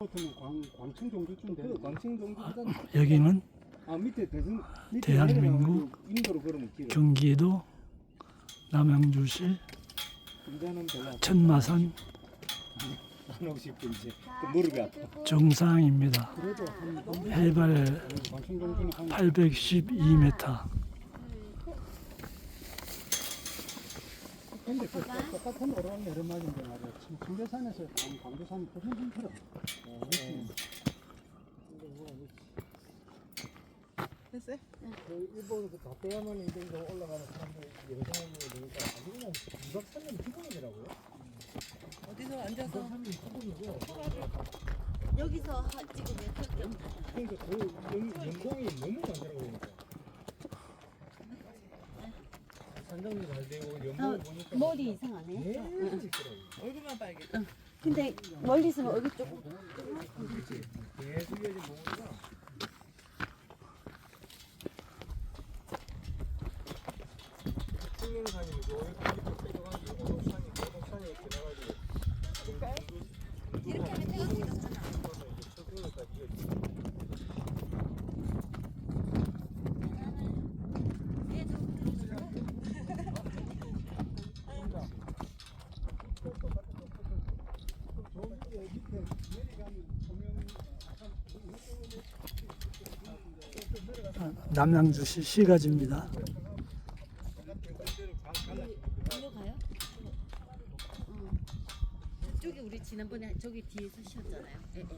광층 정도쯤 돼. 광층 정도 여기는 밑에 대한민국 인도로 걸으면 길어. 경기도 남양주시 이제는 별로 천마산 안 오고 싶고 이제 또 무릎이 아파. 정상입니다. 그래도 해발 광층 정도는 한 812m. 근데 그 똑같은 오르막 내리막인데 말이야. 청계산에서 광주산이 훨씬 힘들어. 됐어요? 일본 그 다떼야만 이제 올라가는 사람들 영상을 보니까 아주 그냥 2박 3일 기본이더라고요. 어디서 앉아서 3일 기본이고. 여기서 찍으면 절대 없다. 그러니까 그 영상이 너무 많더라고요. 그러니까. 산장도 잘 되고 영상을 보니까 머리 이상하네. 계속 찍더라고요. 얼굴만 빨개져. 근데 멀리서 얼굴 조금 계속 이어진 보니까青陵산이고 오곡산이 이렇게 나가지고 이렇게 하면 태가 생겼잖아. 남양주시 시가지입니다. 일로 가요? 저기 우리 지난번에 저기 뒤에서 쉬었잖아요. 예, 예.